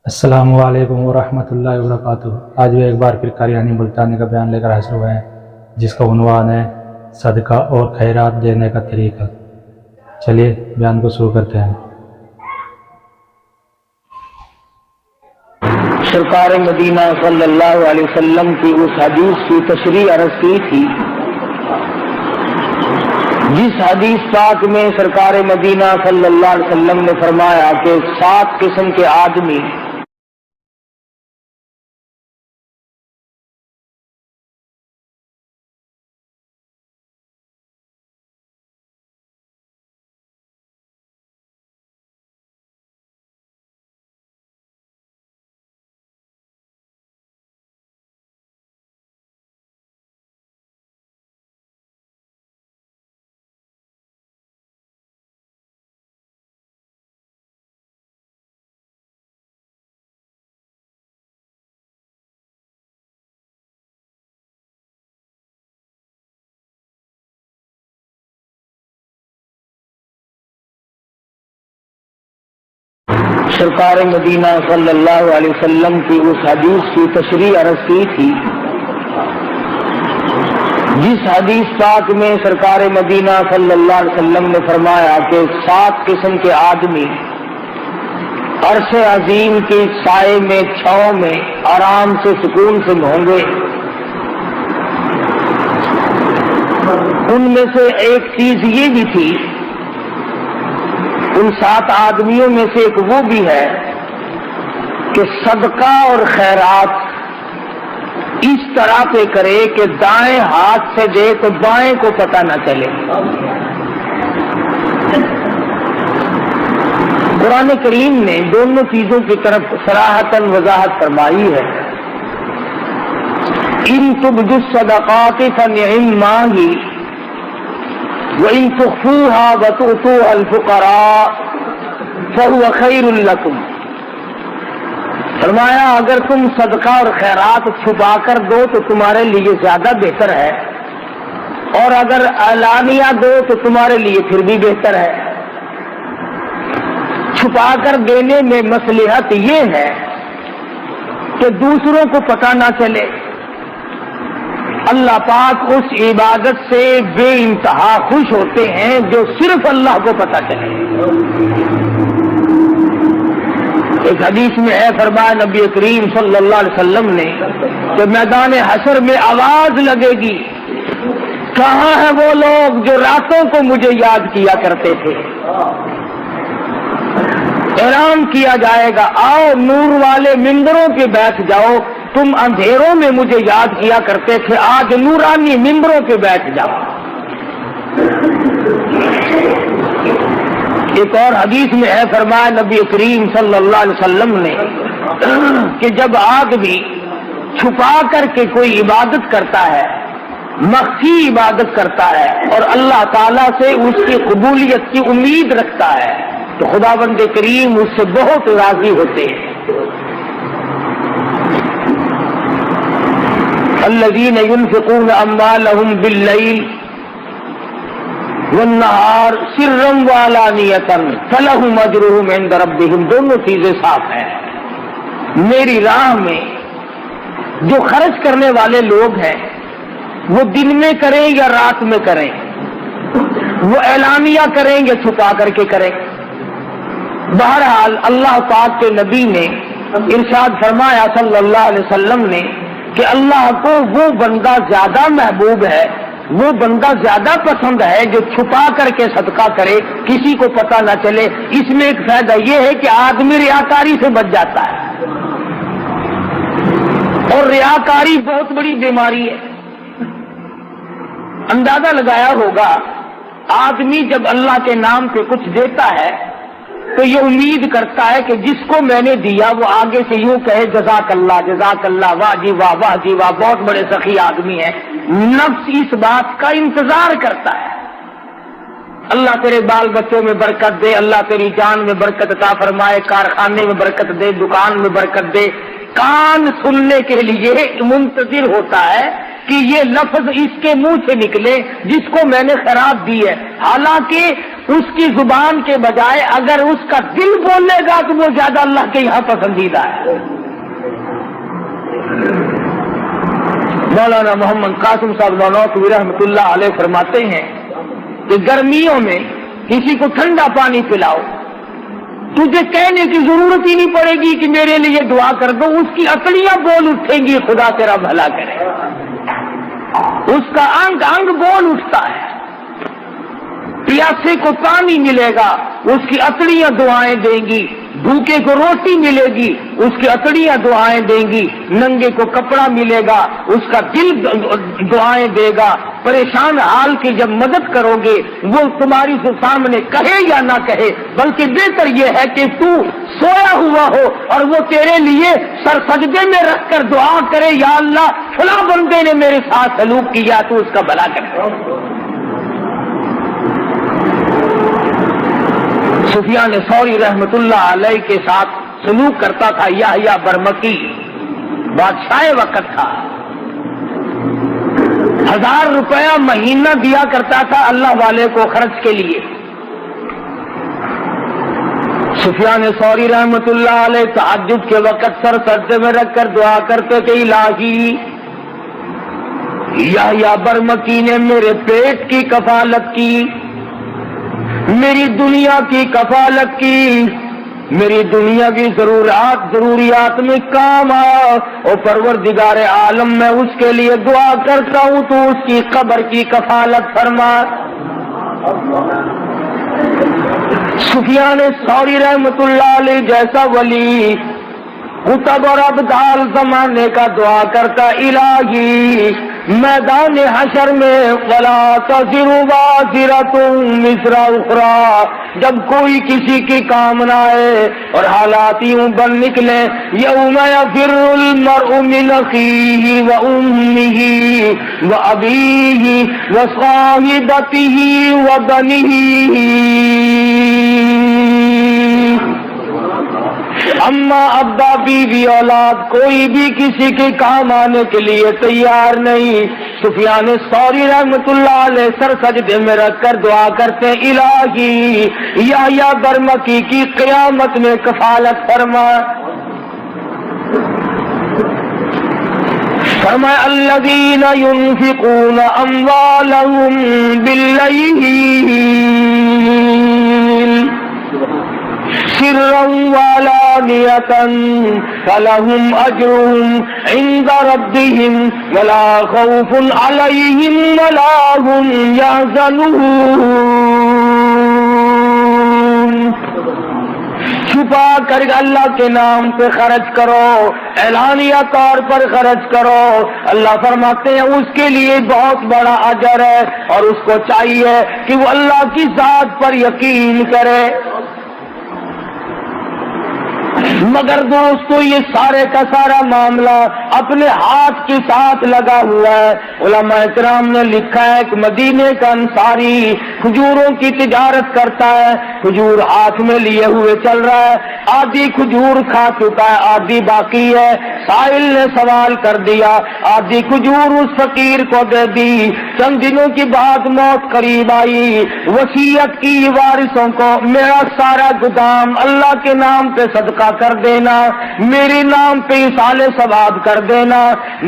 السلام علیکم ورحمۃ اللہ وبرکاتہ۔ آج بھی ایک بار پھر قاریانی ملتانی کا بیان لے کر حاضر ہوئے ہیں، جس کا عنوان ہے صدقہ اور خیرات دینے کا طریقہ۔ چلیے بیان کو شروع کرتے ہیں۔ سرکار مدینہ صلی اللہ علیہ وسلم کی اس حدیث کی تشریح عرض کی تھی جس حدیث پاک میں سرکار مدینہ صلی اللہ علیہ وسلم نے فرمایا کہ 7 قسم کے آدمی سرکار مدینہ صلی اللہ علیہ وسلم کی اس حدیث کی تشریح عرض کی تھی جس حدیث پاک میں سرکار مدینہ صلی اللہ علیہ وسلم نے فرمایا کہ 7 قسم کے آدمی عرش عظیم کی سائے میں چھاؤں میں آرام سے سکون سے ہوں گے۔ ان میں سے ایک چیز یہ بھی تھی، ان 7 آدمیوں میں سے ایک وہ بھی ہے کہ صدقہ اور خیرات اس طرح پہ کرے کہ دائیں ہاتھ سے دے تو بائیں کو پتہ نہ چلے۔ قرآن کریم نے دونوں چیزوں کی طرف صراحتاً وضاحت فرمائی ہے۔ ان تبدوا الصدقات فنعما ہی وَإِن تُخْفُوهَا وَتُؤْتُوهَا الْفُقَرَاءَ فَهُوَ خَيْرٌ لَكُمْ۔ فرمایا اگر تم صدقہ اور خیرات چھپا کر دو تو تمہارے لیے زیادہ بہتر ہے، اور اگر اعلانیہ دو تو تمہارے لیے پھر بھی بہتر ہے۔ چھپا کر دینے میں مصلحت یہ ہے کہ دوسروں کو پتہ نہ چلے۔ اللہ پاک اس عبادت سے بے انتہا خوش ہوتے ہیں جو صرف اللہ کو پتہ چلے۔ ایک حدیث میں ہے، فرمایا نبی کریم صلی اللہ علیہ وسلم نے کہ میدان حشر میں آواز لگے گی، کہاں ہیں وہ لوگ جو راتوں کو مجھے یاد کیا کرتے تھے؟ اعلان کیا جائے گا، آؤ نور والے ممبروں پہ بیٹھ جاؤ، تم اندھیروں میں مجھے یاد کیا کرتے تھے، آج نورانی ممبروں پہ بیٹھ جاؤ۔ ایک اور حدیث میں ہے، فرمایا نبی کریم صلی اللہ علیہ وسلم نے کہ جب آدمی چھپا کر کے کوئی عبادت کرتا ہے، مخفی عبادت کرتا ہے اور اللہ تعالیٰ سے اس کی قبولیت کی امید رکھتا ہے تو خداوند کریم اس سے بہت راضی ہوتے ہیں۔ الذین ينفقون اموالهم باللیل والنہار سرا وعلانیۃ فلہم اجرہم عند ربہم۔ دونوں چیزیں صاف ہیں۔ میری راہ میں جو خرچ کرنے والے لوگ ہیں وہ دن میں کریں یا رات میں کریں، وہ اعلانیہ کریں یا چھپا کر کے کریں، بہرحال اللہ پاک کے نبی نے ارشاد فرمایا صلی اللہ علیہ وسلم نے کہ اللہ کو وہ بندہ زیادہ محبوب ہے، وہ بندہ زیادہ پسند ہے جو چھپا کر کے صدقہ کرے، کسی کو پتہ نہ چلے۔ اس میں ایک فائدہ یہ ہے کہ آدمی ریاکاری سے بچ جاتا ہے، اور ریاکاری بہت بڑی بیماری ہے۔ اندازہ لگایا ہوگا، آدمی جب اللہ کے نام پہ کچھ دیتا ہے تو یہ امید کرتا ہے کہ جس کو میں نے دیا وہ آگے سے یوں کہے جزاک اللہ جزاک اللہ، واہ جی واہ واہ جی واہ، بہت بڑے سخی آدمی ہیں۔ نفس اس بات کا انتظار کرتا ہے، اللہ تیرے بال بچوں میں برکت دے، اللہ تیری جان میں برکت عطا فرمائے، کارخانے میں برکت دے، دکان میں برکت دے۔ کان سننے کے لیے منتظر ہوتا ہے کہ یہ لفظ اس کے منہ سے نکلے جس کو میں نے خیرات دی ہے، حالانکہ اس کی زبان کے بجائے اگر اس کا دل بولے گا تو وہ زیادہ اللہ کے یہاں پسندیدہ ہے۔ مولانا محمد قاسم صاحب نانوتوی رحمۃ اللہ علیہ فرماتے ہیں کہ گرمیوں میں کسی کو ٹھنڈا پانی پلاؤ، تجھے کہنے کی ضرورت ہی نہیں پڑے گی کہ میرے لیے دعا کر دو، اس کی اکڑیاں بول اٹھیں گی خدا تیرا بھلا کرے، اس کا انگ انگ بول اٹھتا ہے۔ پیاسے کو پانی ملے گا، اس کی اکڑیاں دعائیں دیں گی، بھوکے کو روٹی ملے گی، اس کی اکڑیاں دعائیں دیں گی، ننگے کو کپڑا ملے گا، اس کا دل دعائیں دے گا۔ پریشان حال کی جب مدد کرو گے وہ تمہاری سامنے کہے یا نہ کہے، بلکہ بہتر یہ ہے کہ تو سویا ہوا ہو اور وہ تیرے لیے سر سجدے میں رکھ کر دعا کرے، یا اللہ فلاں بندے نے میرے ساتھ سلوک کیا تو اس کا بھلا کرے۔ سفیان ثوری رحمت اللہ علیہ کے ساتھ سلوک کرتا تھا یحییٰ برمکی، بادشاہ وقت تھا، 1000 روپیہ مہینہ دیا کرتا تھا اللہ والے کو خرچ کے لیے۔ سفیان ثوری رحمت اللہ علیہ تہجد کے وقت سر سجدے میں رکھ کر دعا کرتے کہ الہی یحییٰ برمکی نے میرے پیٹ کی کفالت کی، میری دنیا کی کفالت کی، میری دنیا کی ضروریات میں کام آیا، اور پروردگار عالم میں اس کے لیے دعا کرتا ہوں تو اس کی قبر کی کفالت فرما۔ سفیان ثوری رحمت اللہ علیہ جیسا ولی قطب اور ابدال زمانے کا دعا کرتا، الہی میدان حشر میں ولا تزر وازرۃ وزر اخری، جب کوئی کسی کی کام نہ آئے اور حالات یوں بن نکلے، یوم یفر المرء من اخیہ وامہ وابیہ وصاحبتہ وبنیہ، اما ابا بیوی اولاد کوئی بھی کسی کے کام آنے کے لیے تیار نہیں۔ سفیان ثوری رحمت اللہ علیہ سر سجدے میں رکھ کر دعا کرتے، الہی یحییٰ برمکی کی قیامت میں کفالت فرما۔ فرمایا الذین ينفقون اموالهم باللیل سرا وعلانیۃ فلہم اجرہم عند ربہم ولا خوف علیہم ولا ہم یحزنون۔ چھپا کر اللہ کے نام پہ خرچ کرو، اعلانیہ طور پر خرچ کرو، اللہ فرماتے ہیں اس کے لیے بہت بڑا اجر ہے، اور اس کو چاہیے کہ وہ اللہ کی ذات پر یقین کرے۔ مگر دوستو یہ سارے کا سارا معاملہ اپنے ہاتھ کے ساتھ لگا ہوا ہے۔ علماء کرام نے لکھا ہے کہ مدینے کا انصاری کھجوروں کی تجارت کرتا ہے، کھجور ہاتھ میں لیے ہوئے چل رہا ہے، آدھی کھجور کھا چکا ہے، آدھی باقی ہے۔ سائل نے سوال کر دیا، آدھی کھجور اس فقیر کو دے دی۔ چند دنوں کے بعد موت قریب آئی، وصیت کی وارثوں کو میرا سارا گودام اللہ کے نام پہ صدقہ کر دینا، میرے نام پہ اصالِ ثواب کر دینا۔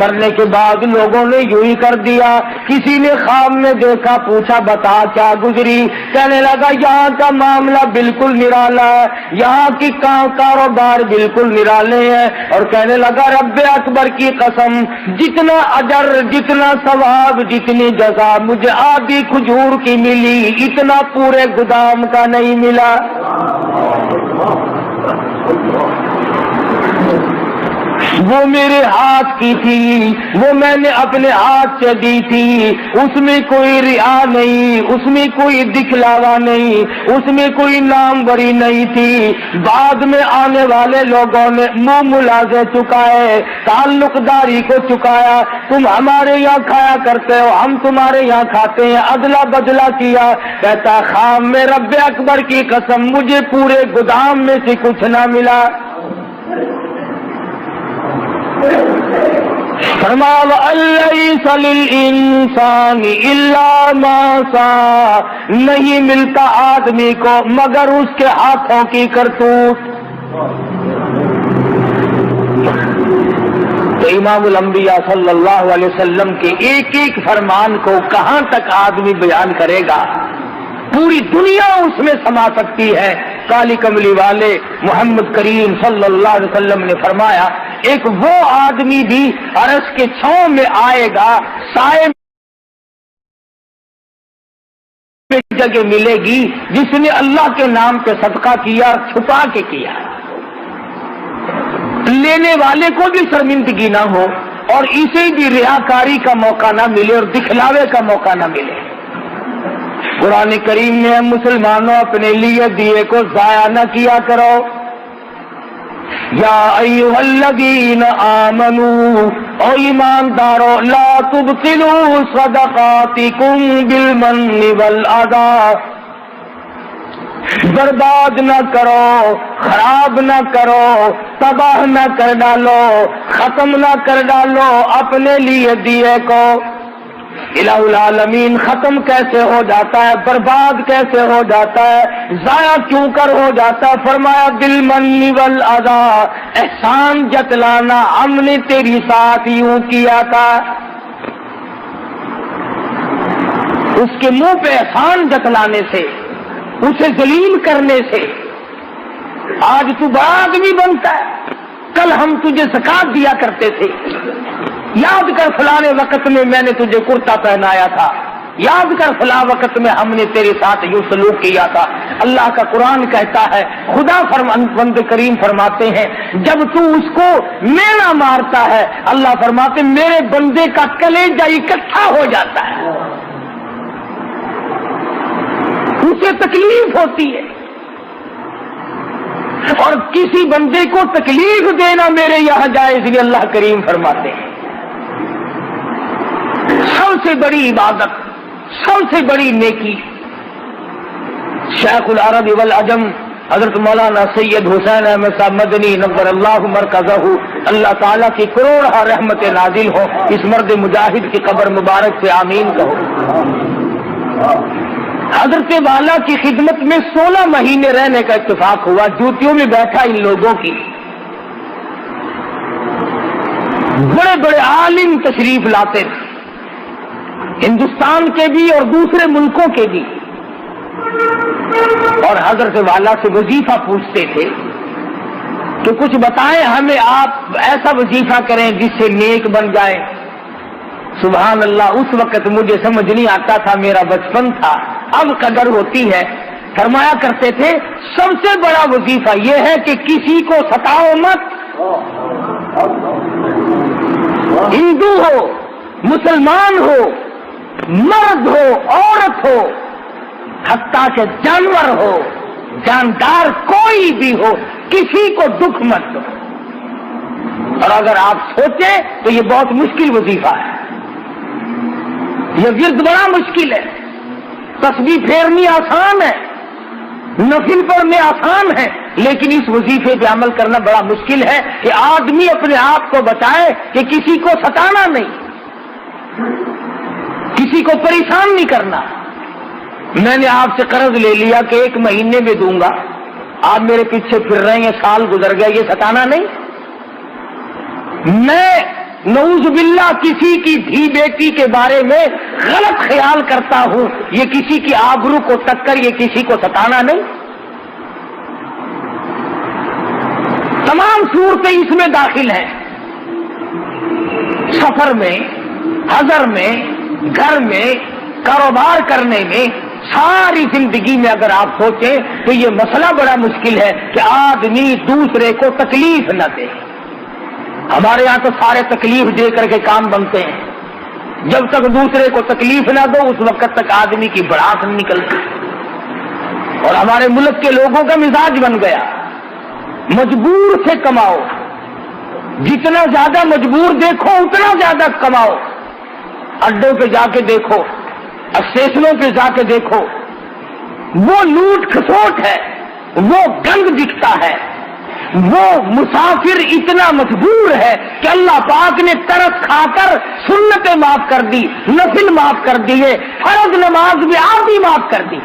مرنے کے بعد لوگوں نے یوں ہی کر دیا۔ کسی نے خواب میں دیکھا، پوچھا بتا کیا گزری، کہنے لگا یہاں کا معاملہ بالکل نرالا ہے، یہاں کی کاروبار بالکل نرالے ہیں، اور کہنے لگا رب اکبر کی قسم جتنا اجر، جتنا ثواب، جتنی جزا مجھے آدھی کھجور کی ملی اتنا پورے گودام کا نہیں ملا۔ وہ میرے ہاتھ کی تھی، وہ میں نے اپنے ہاتھ سے دی تھی، اس میں کوئی ریا نہیں، اس میں کوئی دکھلاوا نہیں، اس میں کوئی نام بری نہیں تھی۔ بعد میں آنے والے لوگوں نے منہ ملازے چکائے، تعلق داری کو چکایا، تم ہمارے یہاں کھایا کرتے ہو، ہم تمہارے یہاں کھاتے ہیں، ادلا بدلا کیا۔ کہتا خام میں رب اکبر کی قسم مجھے پورے گودام میں سے کچھ نہ ملا۔ فرمایا وَأَلَّيْسَ لِلْإِنسَانِ إِلَّا مَا سَعَى، نہیں ملتا آدمی کو مگر اس کے ہاتھوں کی کرتوت۔ تو امام الانبیاء صلی اللہ علیہ وسلم کے ایک ایک فرمان کو کہاں تک آدمی بیان کرے گا؟ پوری دنیا اس میں سما سکتی ہے۔ کالی کملی والے محمد کریم صلی اللہ علیہ وسلم نے فرمایا ایک وہ آدمی بھی عرش کے چھاؤں میں آئے گا، سائے میں جگہ ملے گی، جس نے اللہ کے نام پہ صدقہ کیا اور چھپا کے کیا، لینے والے کو بھی شرمندگی نہ ہو اور اسے بھی ریاکاری کا موقع نہ ملے اور دکھلاوے کا موقع نہ ملے۔ قرآن کریم نے مسلمانوں اپنے لیے دیے کو ضائع نہ کیا کرو۔ یا ایھا الذین آمنوا، او ایماندارو، لا تبطلوا صدقاتکم بالمن والأذى، برباد نہ کرو، خراب نہ کرو، تباہ نہ کر ڈالو، ختم نہ کر ڈالو اپنے لیے دیے کو۔ الہ العالمین ختم کیسے ہو جاتا ہے، برباد کیسے ہو جاتا ہے، ضائع کیوں کر ہو جاتا ہے؟ فرمایا بالمن والاذى، احسان جتلانا، ہم نے تیری ساتھ یوں کیا تھا۔ اس کے منہ پہ احسان جتلانے سے، اسے ذلیل کرنے سے آج تو بڑا آدمی بنتا ہے۔ کل ہم تجھے زکات دیا کرتے تھے، یاد کر فلاں وقت میں میں نے تجھے کرتا پہنایا تھا، یاد کر فلاں وقت میں ہم نے تیرے ساتھ یوں سلوک کیا تھا۔ اللہ کا قرآن کہتا ہے، خدا بند کریم فرماتے ہیں جب تو اس کو مینا مارتا ہے، اللہ فرماتے میرے بندے کا کلیجہ اکٹھا ہو جاتا ہے، اسے تکلیف ہوتی ہے۔ اور کسی بندے کو تکلیف دینا میرے یہاں جائز نہیں، اللہ کریم فرماتے ہیں سب سے بڑی عبادت، سب سے بڑی نیکی۔ شیخ العرب والعجم حضرت مولانا سید حسین احمد صاحب مدنی نور اللہ مرکزہ، اللہ تعالیٰ کی کروڑہ رحمت نازل ہو اس مرد مجاہد کی قبر مبارک سے آمین کہو۔ حضرت والا کی خدمت میں 16 مہینے رہنے کا اتفاق ہوا، جوتیوں میں بیٹھا ان لوگوں کی، بڑے بڑے عالم تشریف لاتے تھے، ہندوستان کے بھی اور دوسرے ملکوں کے بھی، اور حضرت والا سے وظیفہ پوچھتے تھے کہ کچھ بتائیں ہمیں، آپ ایسا وظیفہ کریں جس سے نیک بن جائے۔ سبحان اللہ، اس وقت مجھے سمجھ نہیں آتا تھا، میرا بچپن تھا، اب قدر ہوتی ہے۔ فرمایا کرتے تھے سب سے بڑا وظیفہ یہ ہے کہ کسی کو ستاؤ مت، ہندو ہو، مسلمان ہو، مرد ہو، عورت ہو، حتیٰ کہ جانور ہو، جاندار کوئی بھی ہو، کسی کو دکھ مت دو۔ اور اگر آپ سوچیں تو یہ بہت مشکل وظیفہ ہے، یہ ورد بڑا مشکل ہے، تسبیح پھیرنی آسان ہے، نفل پڑھنے آسان ہے، لیکن اس وظیفے پہ عمل کرنا بڑا مشکل ہے کہ آدمی اپنے آپ کو بچائے کہ کسی کو ستانا نہیں، کسی کو پریشان نہیں کرنا۔ میں نے آپ سے قرض لے لیا کہ 1 مہینے میں دوں گا، آپ میرے پیچھے پھر رہے ہیں، سال گزر گیا، یہ ستانا نہیں۔ میں نعوذ باللہ کسی کی دھی بیٹی کے بارے میں غلط خیال کرتا ہوں، یہ کسی کی آبرو کو ٹکر، یہ کسی کو ستانا نہیں۔ تمام صورتیں اس میں داخل ہیں، سفر میں، حضر میں، گھر میں، کاروبار کرنے میں، ساری زندگی میں اگر آپ سوچیں تو یہ مسئلہ بڑا مشکل ہے کہ آدمی دوسرے کو تکلیف نہ دے۔ ہمارے یہاں تو سارے تکلیف دے کر کے کام بنتے ہیں، جب تک دوسرے کو تکلیف نہ دو اس وقت تک آدمی کی بڑاس نہیں نکلتی۔ اور ہمارے ملک کے لوگوں کا مزاج بن گیا، مجبور سے کماؤ، جتنا زیادہ مجبور دیکھو اتنا زیادہ کماؤ۔ اڈوں پہ جا کے دیکھو، اسٹیشنوں پہ جا کے دیکھو، وہ لوٹ کھسوٹ ہے، وہ گند دکھتا ہے، وہ مسافر اتنا مجبور ہے کہ اللہ پاک نے ترس کھا کر سنتیں معاف کر دی، نفل معاف کر دیے، فرض نماز بھی آدھی معاف کر دی۔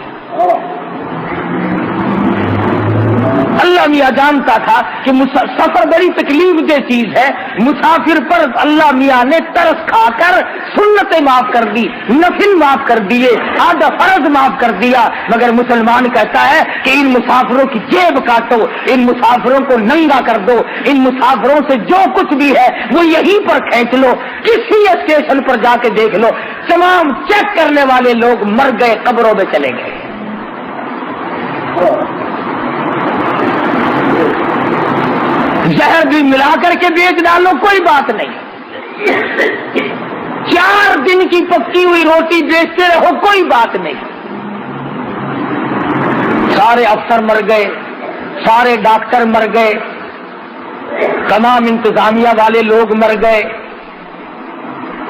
اللہ میاں جانتا تھا کہ سفر بڑی تکلیف دہ چیز ہے، مسافر پر اللہ میاں نے ترس کھا کر سنتیں معاف کر دی، نفل معاف کر دیے، آدھا فرض معاف کر دیا، مگر مسلمان کہتا ہے کہ ان مسافروں کی جیب کاٹو، ان مسافروں کو ننگا کر دو، ان مسافروں سے جو کچھ بھی ہے وہ یہیں پر کھینچ لو، کسی اسٹیشن پر جا کے دیکھ لو، تمام چیک کرنے والے لوگ مر گئے، قبروں میں چلے گئے۔ زہر بھی ملا کر کے بیچ ڈالو، کوئی بات نہیں، 4 دن کی پکی ہوئی روٹی بیچتے رہو، کوئی بات نہیں۔ سارے افسر مر گئے، سارے ڈاکٹر مر گئے، تمام انتظامیہ والے لوگ مر گئے،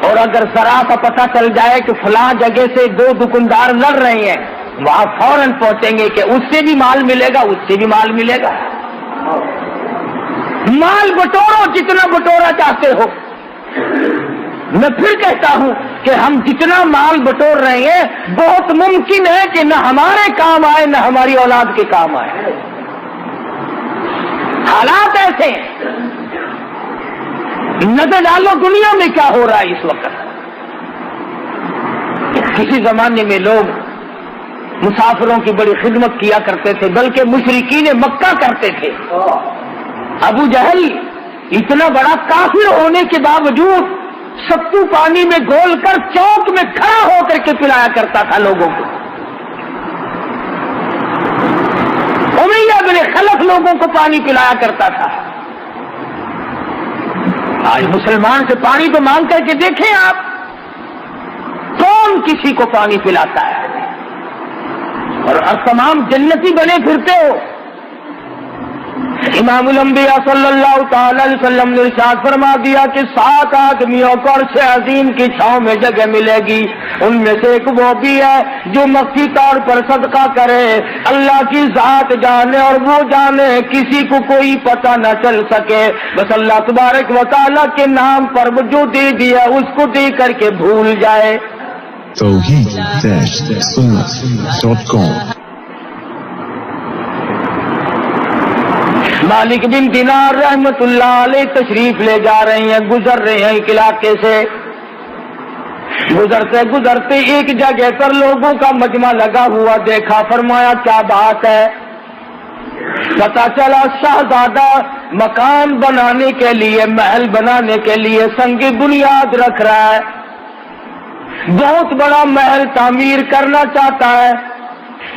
اور اگر ذرا سا پتہ چل جائے کہ فلاں جگہ سے 2 دکاندار لڑ رہے ہیں، وہاں فوراً پہنچیں گے کہ اس سے بھی مال ملے گا، اس سے بھی مال ملے گا۔ مال بٹورو جتنا بٹورا چاہتے ہو۔ میں پھر کہتا ہوں کہ ہم جتنا مال بٹور رہے ہیں بہت ممکن ہے کہ نہ ہمارے کام آئے نہ ہماری اولاد کے کام آئے۔ حالات ایسے ہیں، نظر ڈالو دنیا میں کیا ہو رہا ہے اس وقت۔ کسی زمانے میں لوگ مسافروں کی بڑی خدمت کیا کرتے تھے، بلکہ مشرکین مکہ کرتے تھے۔ ابو جہل اتنا بڑا کافر ہونے کے باوجود ستو پانی میں گھول کر چوک میں کھڑا ہو کر کے پلایا کرتا تھا لوگوں کو۔ امیہ بن خلف لوگوں کو پانی پلایا کرتا تھا۔ آج مسلمان سے پانی تو مانگ کر کے دیکھیں آپ، کون کسی کو پانی پلاتا ہے؟ اور تمام جنتی بنے پھرتے ہو۔ امام الانبیاء صلی اللہ تعالی علیہ وسلم نے ارشاد فرما دیا کہ 7 آدمیوں کو عرش عظیم کی چھاؤں میں جگہ ملے گی، ان میں سے ایک وہ بھی ہے جو مخفی طور پر صدقہ کرے، اللہ کی ذات جانے اور وہ جانے، کسی کو کوئی پتہ نہ چل سکے، بس اللہ تبارک و تعالیٰ کے نام پر وہ جو دے دیا اس کو دے کر کے بھول جائے۔ توحید-sunnah.com مالک بن دینار رحمت اللہ علیہ تشریف لے جا رہے ہیں، گزر رہے ہیں ایک علاقے سے، گزرتے گزرتے ایک جگہ پر لوگوں کا مجمع لگا ہوا دیکھا، فرمایا کیا بات ہے؟ پتہ چلا شہزادہ مکان بنانے کے لیے، محل بنانے کے لیے سنگ بنیاد رکھ رہا ہے، بہت بڑا محل تعمیر کرنا چاہتا ہے۔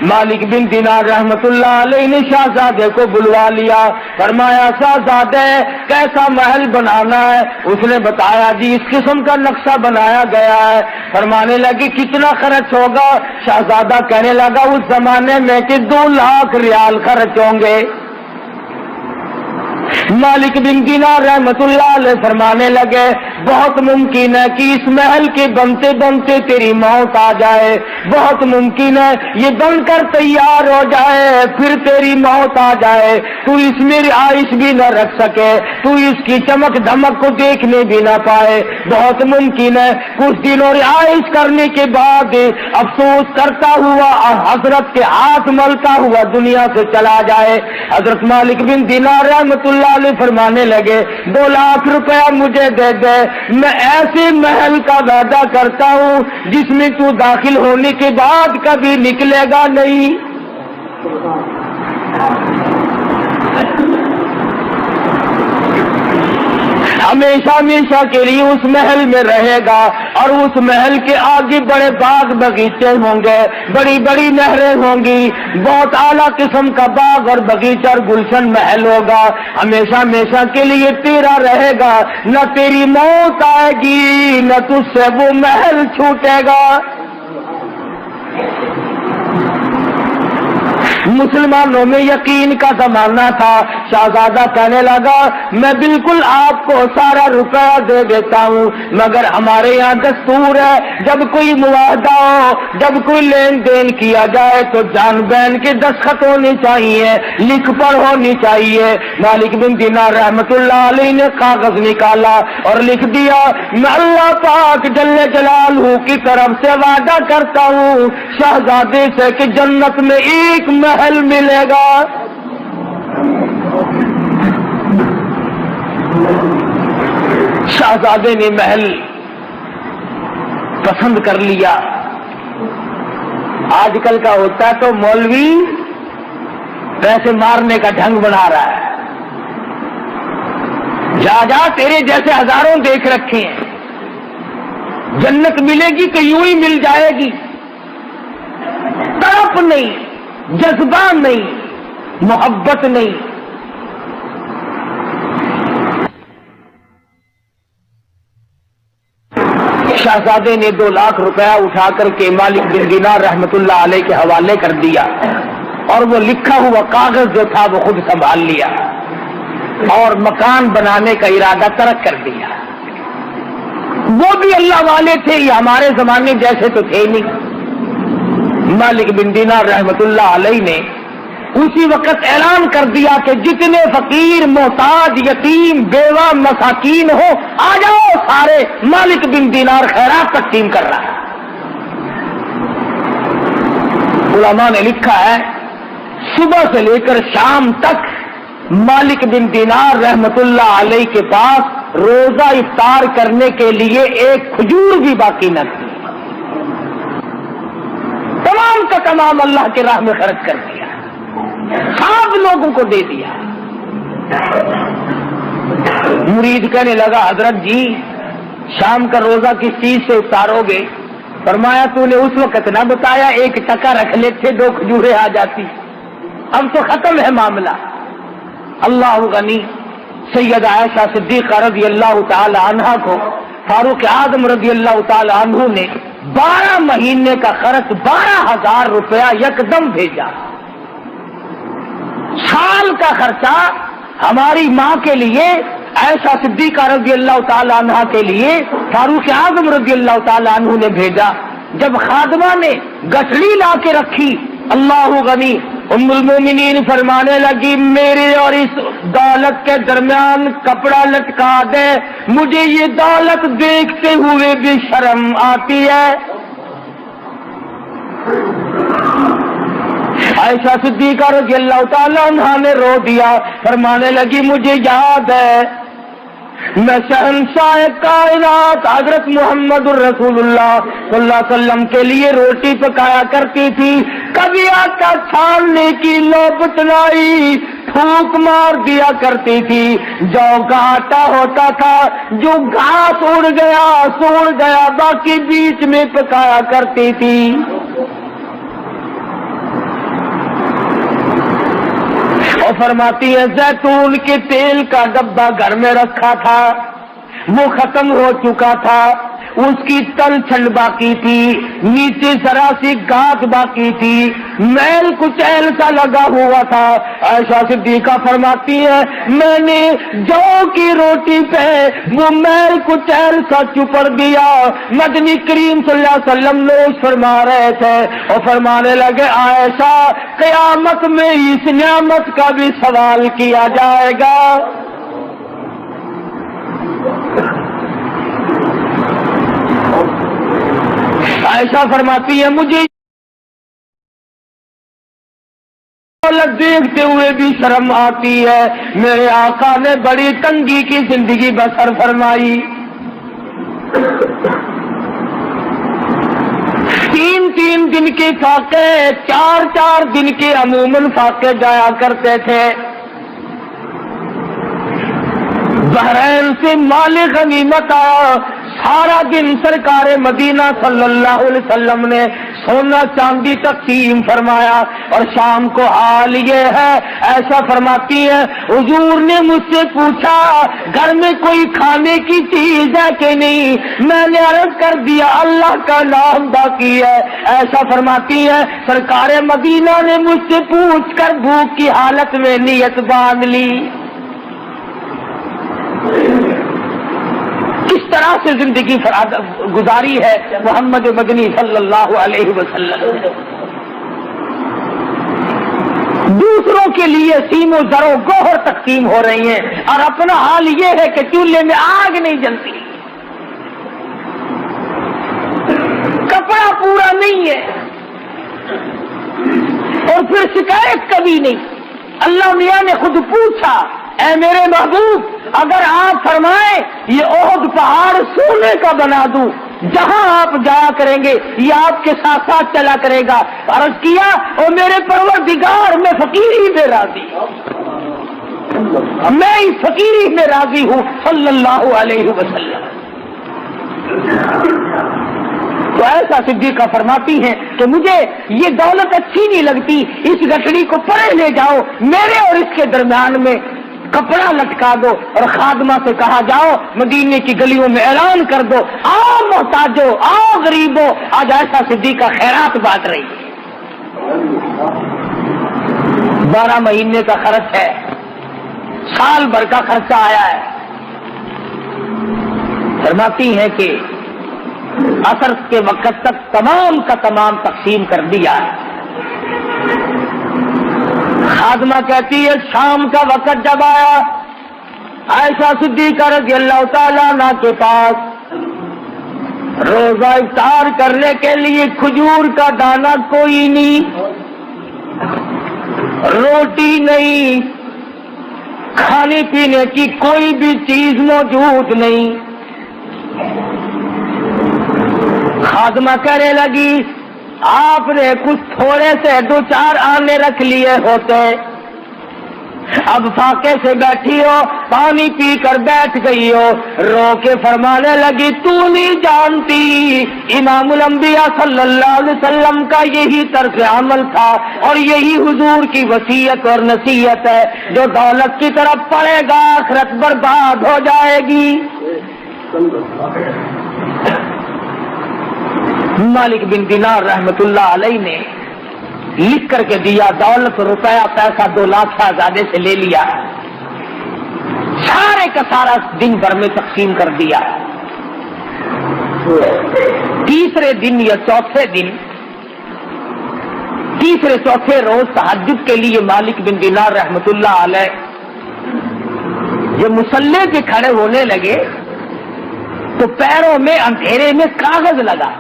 مالک بن دینار رحمت اللہ علیہ نے شہزادے کو بلوا لیا، فرمایا شہزادے کیسا محل بنانا ہے؟ اس نے بتایا جی اس قسم کا نقشہ بنایا گیا ہے۔ فرمانے لگے کتنا خرچ ہوگا؟ شہزادہ کہنے لگا اس زمانے میں کہ 2 لاکھ ریال خرچ ہوں گے۔ مالک بن دینار رحمت اللہ علیہ فرمانے لگے بہت ممکن ہے کہ اس محل کے بنتے بنتے تیری موت آ جائے، بہت ممکن ہے یہ بن کر تیار ہو جائے پھر تیری موت آ جائے، تو اس میں رہائش بھی نہ رکھ سکے، تو اس کی چمک دھمک کو دیکھنے بھی نہ پائے، بہت ممکن ہے کچھ دنوں رہائش کرنے کے بعد افسوس کرتا ہوا اور حضرت کے ہاتھ ملتا ہوا دنیا سے چلا جائے۔ حضرت مالک بن دینار رحمت اللہ علیہ فرمانے لگے 2 لاکھ روپیہ مجھے دے دے، میں ایسے محل کا وعدہ کرتا ہوں جس میں تو داخل ہونے کے بعد کبھی نکلے گا نہیں۔ ہمیشہ ہمیشہ کے لیے اس محل میں رہے گا، اور اس محل کے آگے بڑے باغ باغیچے ہوں گے، بڑی بڑی نہریں ہوں گی، بہت اعلیٰ قسم کا باغ اور باغیچہ اور گلشن محل ہوگا، ہمیشہ ہمیشہ کے لیے تیرا رہے گا، نہ تیری موت آئے گی نہ تجھ سے وہ محل چھوٹے گا۔ مسلمانوں میں یقین کا زمانہ تھا. شہزادہ کہنے لگا میں بالکل آپ کو سارا روپیہ دے دیتا ہوں، مگر ہمارے یہاں دستور ہے جب کوئی معاہدہ ہو، جب کوئی لین دین کیا جائے تو جان بین کے دستخط ہونی چاہیے، لکھ پڑھ ہونی چاہیے. مالک بن دینار رحمت اللہ علیہ نے کاغذ نکالا اور لکھ دیا میں اللہ پاک جل جلالہ کی طرف سے وعدہ کرتا ہوں شہزادے سے کہ جنت میں ایک محل ملے گا. شہزادے نے محل پسند کر لیا. آج کل کا ہوتا ہے تو مولوی پیسے مارنے کا ڈھنگ بنا رہا ہے. جا تیرے جیسے ہزاروں دیکھ رکھے ہیں، جنت ملے گی تو یوں ہی مل جائے گی. تڑپ نہیں، جذبہ نہیں، محبت نہیں. شہزادے نے 2 لاکھ روپیہ اٹھا کر کے مالک بن دینار رحمت اللہ علیہ کے حوالے کر دیا اور وہ لکھا ہوا کاغذ جو تھا وہ خود سنبھال لیا اور مکان بنانے کا ارادہ ترک کر دیا. وہ بھی اللہ والے تھے، یہ ہمارے زمانے جیسے تو تھے نہیں. مالک بن دینار رحمت اللہ علیہ نے اسی وقت اعلان کر دیا کہ جتنے فقیر، محتاج، یتیم، بیوہ، مساکین ہو آ جاؤ سارے. مالک بن دینار خیرات تقسیم کر رہا ہے. علماء نے لکھا ہے صبح سے لے کر شام تک مالک بن دینار رحمت اللہ علیہ کے پاس روزہ افطار کرنے کے لیے ایک کھجور بھی باقی نہ تھی. تمام کا تمام اللہ کے راہ میں خرچ کر دیا، سب لوگوں کو دے دیا. مرید کہنے لگا حضرت جی شام کا روزہ کس چیز سے افطارو گے؟ فرمایا تو نے اس وقت نہ بتایا، 1 ٹکا رکھ لیتے 2 کھجوریں آ جاتی. اب تو ختم ہے معاملہ. اللہ غنی. سید عائشہ صدیقہ رضی اللہ تعالی عنہا کو فاروق اعظم رضی اللہ تعالی عنہ نے 12 مہینے کا خرچ 12,000 روپیہ یکدم بھیجا. سال کا خرچہ ہماری ماں کے لیے، عائشہ صدیقہ رضی اللہ تعالی عنہا کے لیے فاروق اعظم رضی اللہ تعالی عنہ نے بھیجا. جب خادمہ نے گٹھڑی لا کے رکھی، اللہ غنی، ام المومنین فرمانے لگی میرے اور اس دولت کے درمیان کپڑا لٹکا دے، مجھے یہ دولت دیکھتے ہوئے بھی شرم آتی ہے. عائشہ صدیقہ رضی اللہ تعالیٰ عنہا نے رو دیا، فرمانے لگی مجھے یاد ہے میں شہنشاہ کائنات حضرت محمد الرسول اللہ صلی اللہ علیہ وسلم کے لیے روٹی پکایا کرتی تھی. کبھی آٹا چھاننے کی لوبت لائی، پھونک مار دیا کرتی تھی. جو کا آٹا ہوتا تھا جو گھاس اڑ گیا سوڑ گیا، باقی بیچ میں پکایا کرتی تھی. اور فرماتی ہے زیتون کے تیل کا ڈبہ گھر میں رکھا تھا، وہ ختم ہو چکا تھا، اس کی تل چھنڈ باقی تھی، نیچے ذرا سی گھاس باقی تھی، میل کچیل سا لگا ہوا تھا. عائشہ صدیقہ فرماتی ہے میں نے جو کی روٹی پہ وہ میل کچیل سا چپڑ دیا. مدنی کریم صلی اللہ علیہ وسلم نوش فرما رہے تھے اور فرمانے لگے عائشہ قیامت میں اس نعمت کا بھی سوال کیا جائے گا. عائشہ فرماتی ہے مجھے دیکھتے ہوئے بھی شرم آتی ہے. میرے آقا نے بڑی تنگی کی زندگی بسر فرمائی. 3 دن کے فاقے، 4 دن کے عموماً فاقے جایا کرتے تھے. بحرین سے مال غنیمت آیا، سارا دن سرکار مدینہ صلی اللہ علیہ وسلم نے سونا چاندی تقسیم فرمایا، اور شام کو حال یہ ہے، ایسا فرماتی ہے حضور نے مجھ سے پوچھا گھر میں کوئی کھانے کی چیز ہے کہ نہیں، میں نے عرض کر دیا اللہ کا نام باقی ہے۔ ایسا فرماتی ہے سرکار مدینہ نے مجھ سے پوچھ کر بھوک کی حالت میں نیت باندھ لی۔ کس طرح سے زندگی گزاری ہے محمد مدنی صلی اللہ علیہ وسلم۔ دوسروں کے لیے سیم و زر و گوہر تقسیم ہو رہی ہیں، اور اپنا حال یہ ہے کہ چولہے میں آگ نہیں جلتی، کپڑا پورا نہیں ہے، اور پھر شکایت کبھی نہیں۔ اللہ میاں نے خود پوچھا اے میرے محبوب اگر آپ فرمائیں یہ احد پہاڑ سونے کا بنا دوں، جہاں آپ جایا کریں گے یہ آپ کے ساتھ ساتھ چلا کرے گا۔ عرض کیا او میرے پروردگار میں فقیری میں راضی ہوں، میں اس فقیری میں راضی ہوں صلی اللہ علیہ وسلم۔ تو ایسا صدیقہ فرماتی ہیں کہ مجھے یہ دولت اچھی نہیں لگتی، اس گٹڑی کو پرے لے جاؤ، میرے اور اس کے درمیان میں کپڑا لٹکا دو، اور خادمہ سے کہا جاؤ مدینے کی گلیوں میں اعلان کر دو آؤ محتاجو آؤ غریبو، آج ایسا صدیقہ خیرات بانٹ رہی ہے۔ 12 مہینے کا خرچ ہے، سال بھر کا خرچہ آیا ہے۔ فرماتی ہیں کہ عصر کے وقت تک تمام کا تمام تقسیم کر دیا ہے۔ خادمہ کہتی ہے شام کا وقت جب آیا عائشہ صدیقہ رضی اللہ تعالیٰ عنہ کے پاس روزہ افطار کرنے کے لیے کھجور کا دانہ کوئی نہیں، روٹی نہیں، کھانے پینے کی کوئی بھی چیز موجود نہیں۔ خادمہ کہنے لگی آپ نے کچھ تھوڑے سے 2-4 آنے رکھ لیے ہوتے، اب فاقے سے بیٹھی ہو، پانی پی کر بیٹھ گئی ہو، رو کے فرمانے لگی تو نہیں جانتی امام الانبیاء صلی اللہ علیہ وسلم کا یہی طرز عمل تھا، اور یہی حضور کی وصیت اور نصیحت ہے، جو دولت کی طرف پڑے گا آخرت برباد ہو جائے گی۔ مالک بن دینار رحمت اللہ علیہ نے لکھ کر کے دیا، دولت روپیہ پیسہ 2 لاکھ شہزادے سے لے لیا، سارے کا سارا دن بھر میں تقسیم کر دیا۔ تیسرے دن یا چوتھے دن، تیسرے چوتھے روز تہجد کے لیے مالک بن دینار رحمت اللہ علیہ جب مصلی پہ کھڑے ہونے لگے تو پیروں میں اندھیرے میں کاغذ لگا،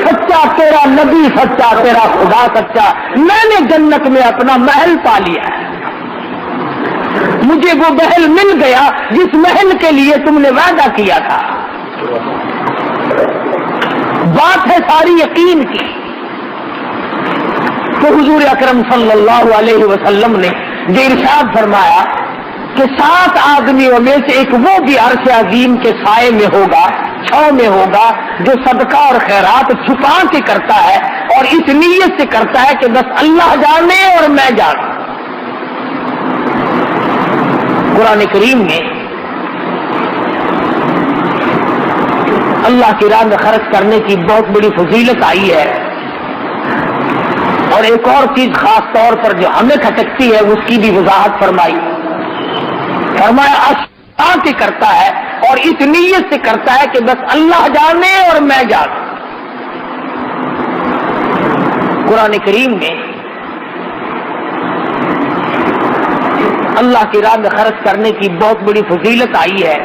سچا تیرا نبی سچا، تیرا خدا سچا، میں نے جنت میں اپنا محل پا لیا ہے، مجھے وہ محل مل گیا جس محل کے لیے تم نے وعدہ کیا تھا۔ بات ہے ساری یقین کی۔ تو حضور اکرم صلی اللہ علیہ وسلم نے جو ارشاد فرمایا کہ 7 آدمیوں میں سے ایک وہ بھی عرش عظیم کے سائے میں ہوگا، چھاؤں میں ہوگا، جو صدقہ اور خیرات چھپا کے کرتا ہے اور اس نیت سے کرتا ہے کہ بس اللہ جانے اور میں جانوں۔ قرآن کریم میں اللہ کی راہ میں خرچ کرنے کی بہت بڑی فضیلت آئی ہے، اور ایک اور چیز خاص طور پر جو ہمیں کھٹکتی ہے اس کی بھی وضاحت فرمائی۔ فرمایا اشاء کے کرتا ہے اور اس نیت سے کرتا ہے کہ بس اللہ جانے اور میں جانوں۔ قرآن کریم میں اللہ کی راہ میں خرچ کرنے کی بہت بڑی فضیلت آئی ہے،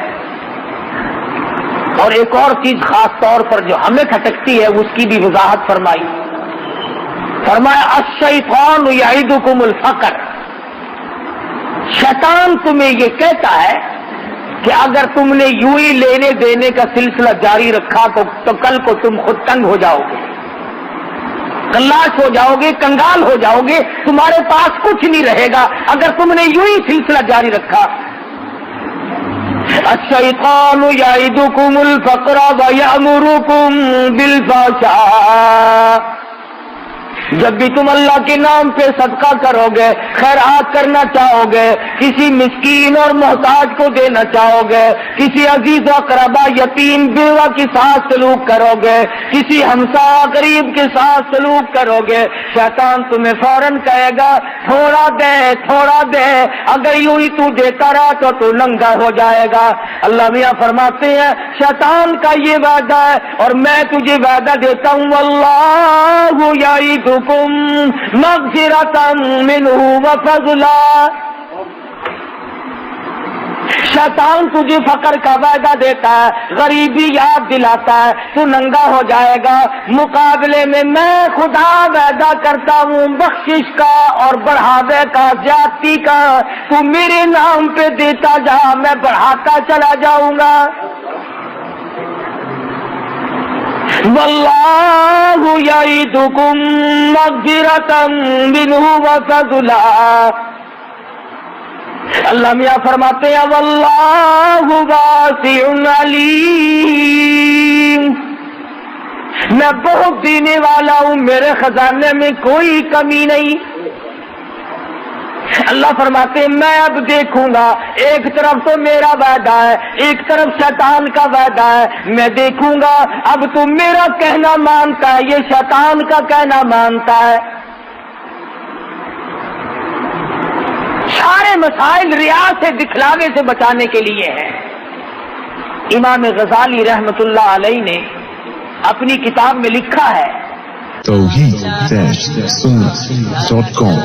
اور ایک اور چیز خاص طور پر جو ہمیں کھٹکتی ہے اس کی بھی وضاحت فرمائی۔ فرمایا الشیطان یعدکم الفقر، شیطان تمہیں یہ کہتا ہے کہ اگر تم نے یوں ہی لینے دینے کا سلسلہ جاری رکھا تو کل کو تم خود تنگ ہو جاؤ گے، کلاش ہو جاؤ گے، کنگال ہو جاؤ گے، تمہارے پاس کچھ نہیں رہے گا اگر تم نے یوں ہی سلسلہ جاری رکھا۔ الشیطان یعدکم الفقر ویأمرکم بالفحشاء. جب بھی تم اللہ کے نام پہ صدقہ کرو گے، خیرات کرنا چاہو گے، کسی مسکین اور محتاج کو دینا چاہو گے، کسی عزیز و اقربا یتیم بیوہ کے ساتھ سلوک کرو گے، کسی ہمسایہ قریب کے ساتھ سلوک کرو گے، شیطان تمہیں فوراً کہے گا تھوڑا دے تھوڑا دے. اگر یوں ہی تو دیتا رہا تو تو ننگا ہو جائے گا. اللہ میاں فرماتے ہیں شیطان کا یہ وعدہ ہے اور میں تجھے وعدہ دیتا ہوں واللہ یعدکم مغفرۃ منہ وفضلا. شیطان تجھے فقر کا وعدہ دیتا ہے، غریبی یاد دلاتا ہے، تو ننگا ہو جائے گا. مقابلے میں خدا وعدہ کرتا ہوں بخشش کا اور بڑھاوے کا، زیادتی کا. تو میرے نام پہ دیتا جا، میں بڑھاتا چلا جاؤں گا. واللہ یعدکم مغفرۃ منہ وفضلا. اللہ میاں فرماتے ہیں واللہ واسع علیم، میں بہت دینے والا ہوں، میرے خزانے میں کوئی کمی نہیں. اللہ فرماتے ہیں میں اب دیکھوں گا، ایک طرف تو میرا وعدہ ہے، ایک طرف شیطان کا وعدہ ہے. میں دیکھوں گا اب تو میرا کہنا مانتا ہے، یہ شیطان کا کہنا مانتا ہے. سارے مسائل ریا سے، دکھلاوے سے بچانے کے لیے ہیں. امام غزالی رحمت اللہ علیہ نے اپنی کتاب میں لکھا ہے توحید-سنت.com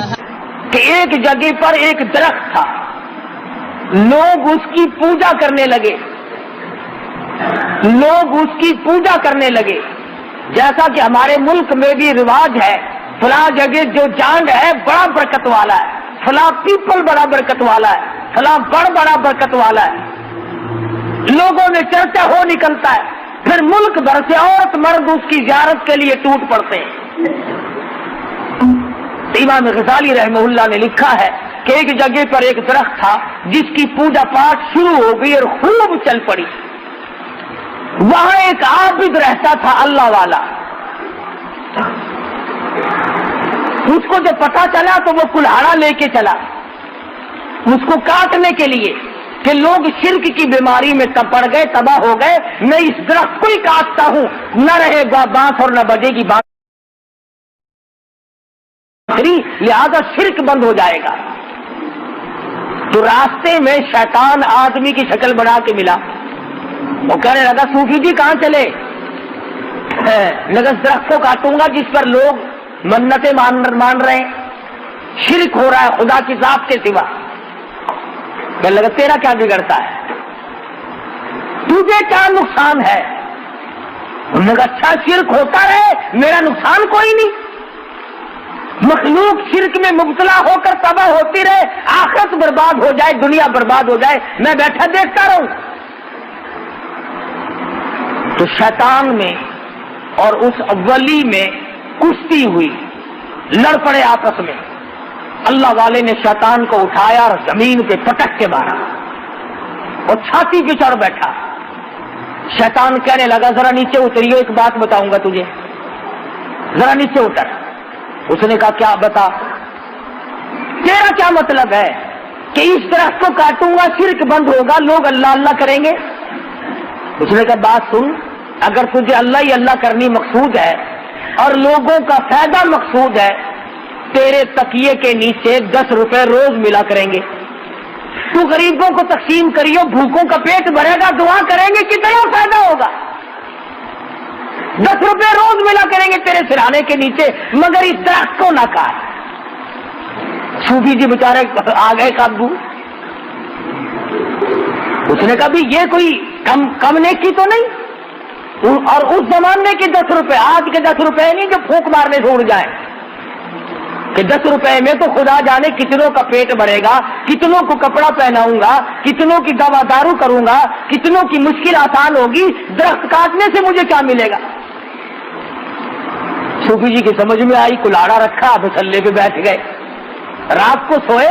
کہ ایک جگہ پر ایک درخت تھا، لوگ اس کی پوجا کرنے لگے، لوگ اس کی پوجا کرنے لگے. جیسا کہ ہمارے ملک میں بھی رواج ہے، فلاں جگہ جو جانڈ ہے بڑا برکت والا ہے، فلاں پیپل بڑا برکت والا ہے، فلاں بڑ بڑا برکت والا ہے. لوگوں میں چرچا ہو نکلتا ہے، پھر ملک بھر سے عورت مرد اس کی زیارت کے لیے ٹوٹ پڑتے ہیں. امام غزالی رحمہ اللہ نے لکھا ہے کہ ایک جگہ پر ایک درخت تھا جس کی پوجا پاٹ شروع ہو گئی اور خوب چل پڑی. وہاں ایک عابد رہتا تھا، اللہ والا. اس کو جب پتا چلا تو وہ کلہاڑا لے کے چلا اس کو کاٹنے کے لیے کہ لوگ شرک کی بیماری میں پڑ گئے، تباہ ہو گئے، میں اس درخت کو ہی کاٹتا ہوں، نہ رہے گا بانس اور نہ بجے گی بانس، لہذا شرک بند ہو جائے گا. تو راستے میں شیطان آدمی کی شکل بنا کے ملا. وہ کہنے لگا صوفی جی کہاں چلے؟ نگس درخت کو کاٹوں گا جس پر لوگ منتیں مان رہے ہیں، شرک ہو رہا ہے خدا کی ذات کے سوا. کہنے لگا تیرا کیا بگڑتا ہے، تجھے کیا نقصان ہے؟ انہوں نے کہا اچھا شرک ہوتا رہے، میرا نقصان کوئی نہیں. مخلوق شرک میں مبتلا ہو کر تباہ ہوتی رہے، آخرت برباد ہو جائے، دنیا برباد ہو جائے، میں بیٹھا دیکھتا رہوں. تو شیطان میں اور اس ولی میں کشتی ہوئی، لڑ پڑے آپس میں. اللہ والے نے شیطان کو اٹھایا اور زمین پہ پٹک کے مارا اور چھاتی پہ چڑھ بیٹھا. شیطان کہنے لگا ذرا نیچے اتریو، ایک بات بتاؤں گا تجھے، ذرا نیچے اتر. اس نے کہا کیا بتا، تیرا کیا مطلب ہے کہ اس درخت کو کاٹوں گا شرک بند ہوگا، لوگ اللہ اللہ کریں گے؟ اس نے کہا بات سن، اگر تجھے اللہ ہی اللہ کرنی مقصود ہے اور لوگوں کا فائدہ مقصود ہے، تیرے تکیے کے نیچے 10 روپے روز ملا کریں گے، تو غریبوں کو تقسیم کریو، بھوکوں کا پیٹ بھرے گا، دعا کریں گے، کتنا فائدہ ہوگا. 10 روپے روز ملا کریں گے تیرے سرانے کے نیچے، مگر اس درخت کو نہ کاٹ. صوفی جی بیچارے آ گئے قابو. اس نے کہا بھی یہ کوئی کم نیکی تو نہیں، اور اس زمانے کے 10 روپے آج کے 10 روپے نہیں جو پھونک مارنے سے اڑ جائیں، کہ 10 روپے میں تو خدا جانے کتنوں کا پیٹ بھرے گا، کتنوں کو کپڑا پہناؤں گا، کتنوں کی دوا دارو کروں گا، کتنوں کی مشکل آسان ہوگی، درخت کاٹنے سے مجھے کیا ملے گا. صوفی جی کی سمجھ میں آئی، کلاڑا رکھا، مسلے پہ بیٹھ گئے. رات کو سوئے،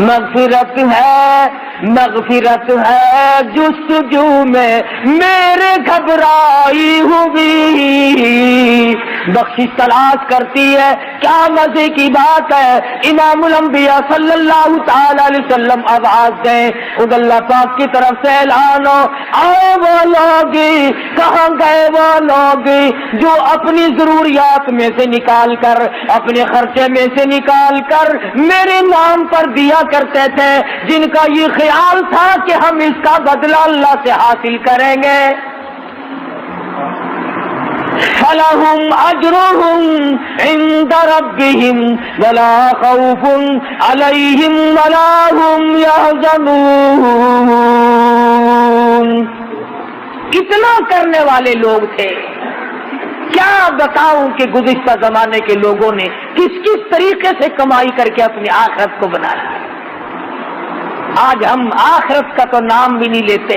مغفرت ہے جستجو میں میرے گھبرائی ہوئی، بخشش تلاش کرتی ہے، کیا مزے کی بات ہے۔ امام الانبیاء صلی اللہ تعالی علیہ وسلم آواز دیں، خود اللہ پاک کی طرف سے اعلان ہو، آئے وہ لوگ، کہاں گئے وہ لوگ جو اپنی ضروریات میں سے نکال کر، اپنے خرچے میں سے نکال کر میرے نام پر دیا کرتے تھے، جن کا یہ خیال تھا کہ ہم اس کا بدلہ اللہ سے حاصل کریں گے۔ فَلَهُمْ أَجْرُهُمْ عِنْدَ رَبِّهِمْ وَلَا خَوْفٌ عَلَيْهِمْ وَلَا هُمْ يَحْزَنُونَ۔ کتنا کرنے والے لوگ تھے، کیا بتاؤں کہ گزشتہ زمانے کے لوگوں نے کس کس طریقے سے کمائی کر کے اپنی آخرت کو بنایا۔ آج ہم آخرت کا تو نام بھی نہیں لیتے،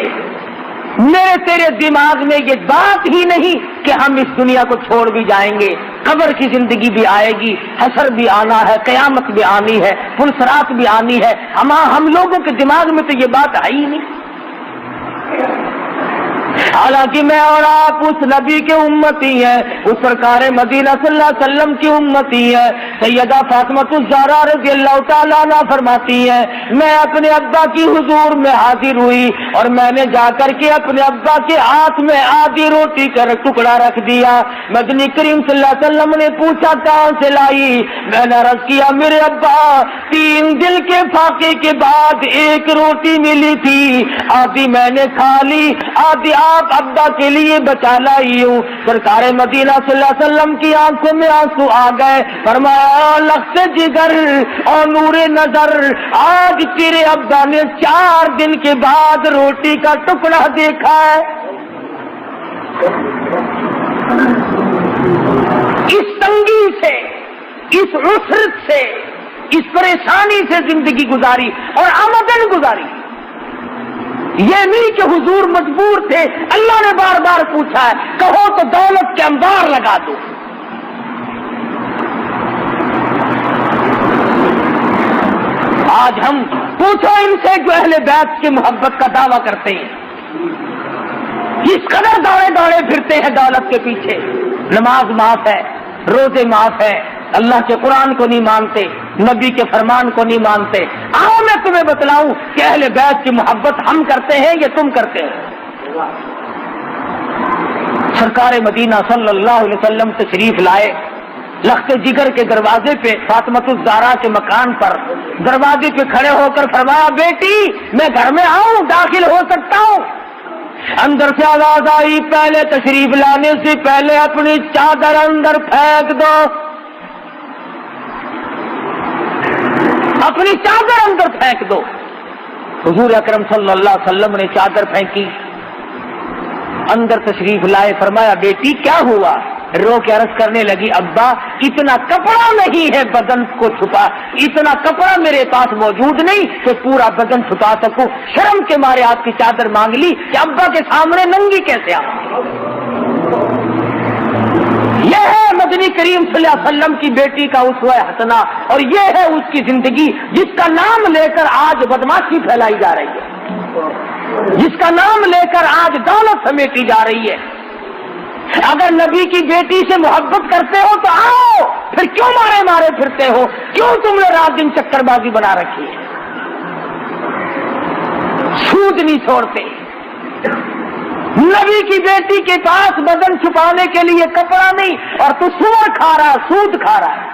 میرے تیرے دماغ میں یہ بات ہی نہیں کہ ہم اس دنیا کو چھوڑ بھی جائیں گے، قبر کی زندگی بھی آئے گی، حشر بھی آنا ہے، قیامت بھی آنی ہے، پلسرات بھی آنی ہے، ہم لوگوں کے دماغ میں تو یہ بات ہے ہی نہیں۔ حالانکہ میں اور آپ اس نبی کے امتی ہیں، اس سرکار مدینہ صلی اللہ علیہ وسلم کی امتی ہیں۔ سیدہ فاطمہ الزہرا رضی اللہ تعالیٰ عنہا فرماتی ہیں، میں اپنے ابا کی حضور میں حاضر ہوئی اور میں نے جا کر کے اپنے ابا کے ہاتھ میں آدھی روٹی کا ٹکڑا رکھ دیا۔ مدنی کریم صلی اللہ علیہ وسلم نے پوچھا کہاں سے لائی؟ میں نے عرض کیا میرے ابا 3 دن کے فاقے کے بعد ایک روٹی ملی تھی، آدھی میں نے کھا لی، آدھی آپ ابا کے لیے بچا لائی ہوں۔ سرکار مدینہ صلی اللہ علیہ وسلم کی آنکھوں میں آنسو آ گئے، فرمایا لخت جگر اور نور نظر، آج تیرے ابا نے 4 دن کے بعد روٹی کا ٹکڑا دیکھا ہے۔ اس تنگی سے، اس عسرت سے، اس پریشانی سے زندگی گزاری اور آمدن گزاری۔ یہ نہیں کہ حضور مجبور تھے، اللہ نے بار بار پوچھا ہے، کہو تو دولت کے انبار لگا دو۔ آج ہم پوچھو ان سے جو اہل بیت کی محبت کا دعویٰ کرتے ہیں، اس قدر دوڑے پھرتے ہیں دولت کے پیچھے، نماز معاف ہے، روزے معاف ہے، اللہ کے قرآن کو نہیں مانتے، نبی کے فرمان کو نہیں مانتے۔ آؤ میں تمہیں بتلاؤں کہ اہل بیت کی محبت ہم کرتے ہیں یا تم کرتے ہیں۔ سرکار مدینہ صلی اللہ علیہ وسلم تشریف لائے، لخت جگر کے دروازے پہ فاطمہ الزہرا کے مکان پر دروازے پہ کھڑے ہو کر فرمایا بیٹی میں گھر میں آؤں، داخل ہو سکتا ہوں؟ اندر سے آواز آئی پہلے تشریف لانے سے پہلے اپنی چادر اندر پھینک دو، اپنی چادر اندر پھینک دو۔ حضور اکرم صلی اللہ علیہ وسلم نے چادر پھینکی، اندر تشریف لائے، فرمایا بیٹی کیا ہوا؟ رو کے عرض کرنے لگی ابا اتنا کپڑا نہیں ہے بدن کو چھپا، اتنا کپڑا میرے پاس موجود نہیں کہ پورا بدن چھپا سکوں، شرم کے مارے آپ کی چادر مانگ لی کہ ابا کے سامنے ننگی کیسے آؤں۔ یہ ہے مدنی کریم صلی اللہ علیہ وسلم کی بیٹی کا اسوہ حسنہ، اور یہ ہے اس کی زندگی جس کا نام لے کر آج بدماشی پھیلائی جا رہی ہے، جس کا نام لے کر آج دولت سمیٹی جا رہی ہے۔ اگر نبی کی بیٹی سے محبت کرتے ہو تو آؤ، پھر کیوں مارے پھرتے ہو؟ کیوں تم نے رات دن چکر بازی بنا رکھی ہے؟ سود نہیں چھوڑتے، نبی کی بیٹی کے پاس بدن چھپانے کے لیے کپڑا نہیں، اور تو سور کھا رہا، سود کھا رہا ہے۔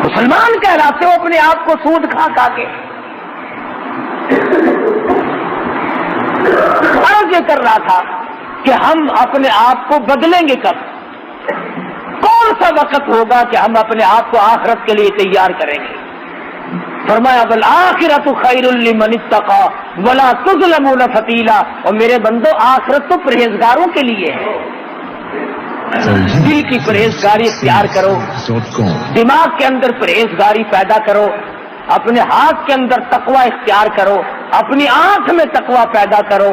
مسلمان کہلاتے ہو اپنے آپ کو سود کھا کے۔ عرض یہ کر رہا تھا کہ ہم اپنے آپ کو بدلیں گے کب؟ کون سا وقت ہوگا کہ ہم اپنے آپ کو آخرت کے لیے تیار کریں گے؟ فرمایا والآخرۃ خیر لمن اتقى ولا تظلمون فتیلا، اور میرے بندو آخرت تو پرہیزگاروں کے لیے ہے۔ دل کی پرہیزگاری اختیار کرو، دماغ کے اندر پرہیزگاری پیدا کرو، اپنے ہاتھ کے اندر تقوی اختیار کرو، اپنی آنکھ میں تقوی پیدا کرو،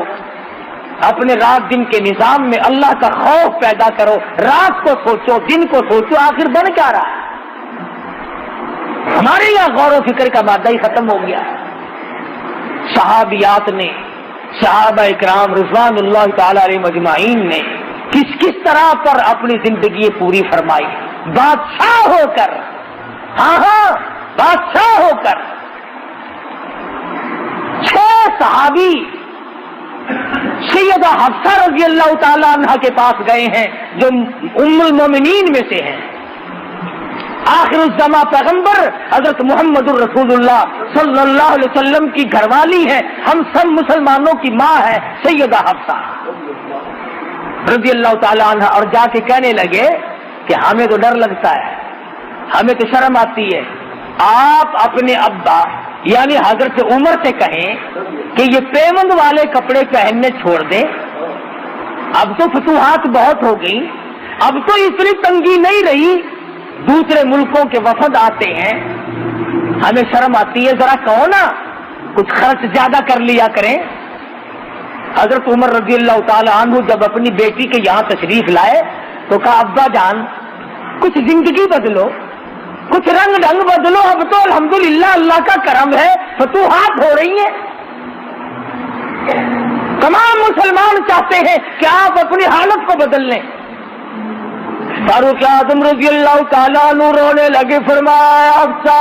اپنے رات دن کے نظام میں اللہ کا خوف پیدا کرو۔ رات کو سوچو، دن کو سوچو، آخر بن کیا رہا ہے؟ ہمارے یہاں غور و فکر کا مادہ ہی ختم ہو گیا. صحابیات نے، صحابہ اکرام رضوان اللہ تعالی علیہ مجمعین نے کس کس طرح پر اپنی زندگی پوری فرمائی. بادشاہ ہو کر، ہاں بادشاہ ہو کر 6 صحابی سیدہ حفصہ رضی اللہ تعالی عنہ کے پاس گئے ہیں جو ام المومنین میں سے ہیں. آخر الزماں پیغمبر حضرت محمد الرسول اللہ صلی اللہ علیہ وسلم کی گھر والی ہے، ہم سب مسلمانوں کی ماں ہے سیدہ حفصہ رضی اللہ تعالی عنہ. اور جا کے کہنے لگے کہ ہمیں تو ڈر لگتا ہے، ہمیں تو شرم آتی ہے، آپ اپنے ابا یعنی حضرت عمر سے کہیں کہ یہ پیوند والے کپڑے پہننے چھوڑ دیں. اب تو فتوحات بہت ہو گئی، اب تو اتنی تنگی نہیں رہی، دوسرے ملکوں کے وفد آتے ہیں، ہمیں شرم آتی ہے، ذرا کہو نا کچھ خرچ زیادہ کر لیا کریں. حضرت عمر رضی اللہ تعالی عنہ جب اپنی بیٹی کے یہاں تشریف لائے تو کہا ابا جان کچھ زندگی بدلو، کچھ رنگ ڈھنگ بدلو، اب تو الحمدللہ اللہ کا کرم ہے فتوحات ہو رہی ہیں. تمام مسلمان چاہتے ہیں کہ آپ اپنی حالت کو بدل لیں. فاروق اعظم رضی اللہ تعالیٰ عنہ رونے لگے، فرمایا حفصہ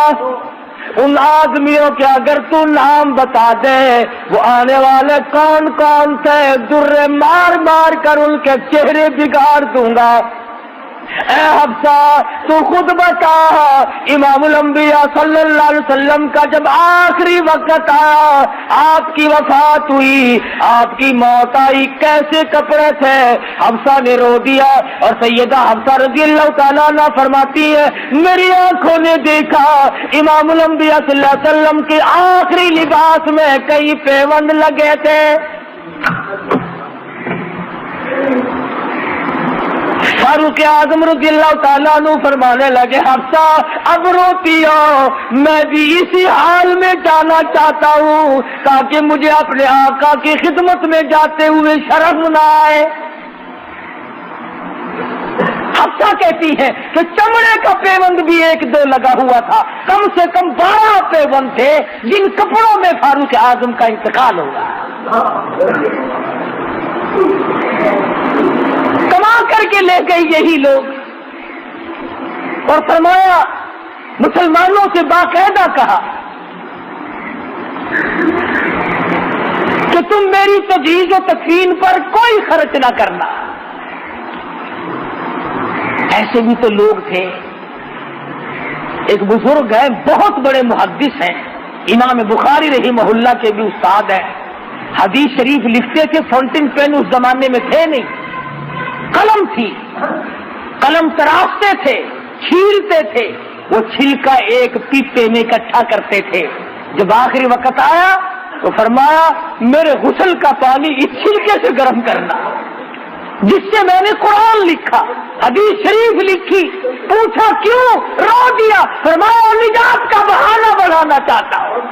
ان آدمیوں کے اگر تو نام بتا دے وہ آنے والے کون کون تھے، درے مار مار کر ان کے چہرے بگاڑ دوں گا. اے حفصہ تو خود بتا، امام الانبیاء صلی اللہ علیہ وسلم کا جب آخری وقت آیا، آپ کی وفات ہوئی، آپ کی موت آئی، کیسے کپڑے تھے؟ حفصہ نے رو دیا. اور سیدہ حفصہ رضی اللہ تعالیٰ عنہ فرماتی ہے میری آنکھوں نے دیکھا امام الانبیاء صلی اللہ علیہ وسلم کے آخری لباس میں کئی پیوند لگے تھے. فاروق اعظم رضی اللہ تعالیٰ عنہ فرمانے لگے حفصہ اب روتی ہو، میں بھی اسی حال میں جانا چاہتا ہوں تاکہ مجھے اپنے آقا کی خدمت میں جاتے ہوئے شرم نہ آئے. حفصہ کہتی ہے کہ چمڑے کا پیوند بھی 1-2 لگا ہوا تھا، کم سے کم 12 پیوند تھے جن کپڑوں میں فاروق اعظم کا انتقال ہوگا. کما کر کے لے گئے یہی لوگ، اور فرمایا مسلمانوں سے باقاعدہ کہا کہ تم میری تجہیز و تکفین پر کوئی خرچ نہ کرنا. ایسے بھی تو لوگ تھے. ایک بزرگ ہے، بہت بڑے محدث ہیں، امام بخاری رحمہ اللہ کے بھی استاد ہیں، حدیث شریف لکھتے تھے، فاؤنٹین پین اس زمانے میں تھے نہیں، قلم تھی، قلم تراشتے تھے، چھیلتے تھے، وہ چھلکا ایک پیپے میں اکٹھا کرتے تھے. جب آخری وقت آیا تو فرمایا میرے غسل کا پانی اس چھلکے سے گرم کرنا جس سے میں نے قرآن لکھا، حدیث شریف لکھی. پوچھا کیوں؟ رو دیا. فرمایا نجات کا بہانہ بڑھانا چاہتا ہوں،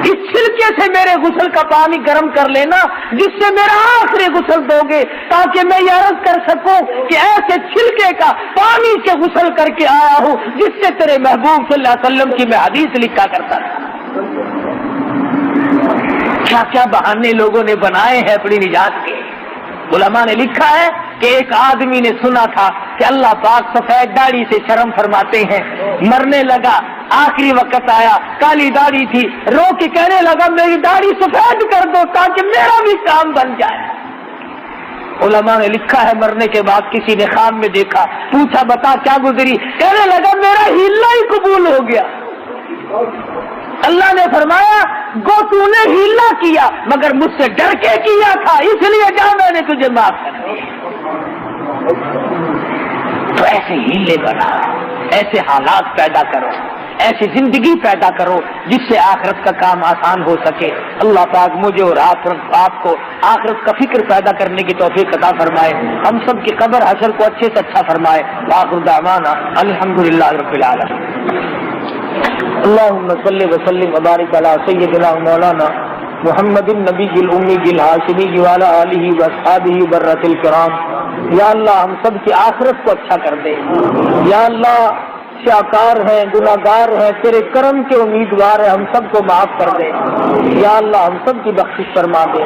اس چھلکے سے میرے غسل کا پانی گرم کر لینا جس سے میرا آخری غسل دو گے تاکہ میں یہ عرض کر سکوں کہ ایسے چھلکے کا پانی سے غسل کر کے آیا ہوں جس سے تیرے محبوب صلی اللہ علیہ وسلم کی میں حدیث لکھا کرتا تھا. کیا کیا بہانے لوگوں نے بنائے ہیں اپنی نجات کے. علماء نے لکھا ہے کہ ایک آدمی نے سنا تھا کہ اللہ پاک سفید داڑھی سے شرم فرماتے ہیں، مرنے لگا، آخری وقت آیا، کالی داڑھی تھی، رو کے کہنے لگا میری داڑھی سفید کر دو تاکہ میرا بھی کام بن جائے. علماء نے لکھا ہے مرنے کے بعد کسی نے خواب میں دیکھا، پوچھا بتا کیا گزری، کہنے لگا میرا ہیلا ہی قبول ہو گیا. اللہ نے فرمایا گو تو نے ہیلا کیا مگر مجھ سے ڈر کے کیا تھا، اس لیے جا میں نے تجھے معاف کر دیا. تو ایسے ہیلے بنا، ایسے حالات پیدا کرو، ایسی زندگی پیدا کرو جس سے آخرت کا کام آسان ہو سکے. اللہ پاک مجھے اور آپ کو آخرت کا فکر پیدا کرنے کی توفیق عطا فرمائے، ہم سب کی قبر حشر کو اچھے سے اچھا فرمائے. وآخر دعوانا الحمدللہ رب العالمین. اللهم صل وسلم وبارك على سيدنا مولانا محمد النبي الأمي الهاشمي وعلى آله وأصحابه برة الكرام یا اللہ ہم سب کی آخرت کو اچھا کر دے. یا اللہ شاکار ہیں، گناہگار ہیں، تیرے کرم کے امیدوار ہیں، ہم سب کو معاف کر دے. یا اللہ ہم سب کی بخشش فرما دے،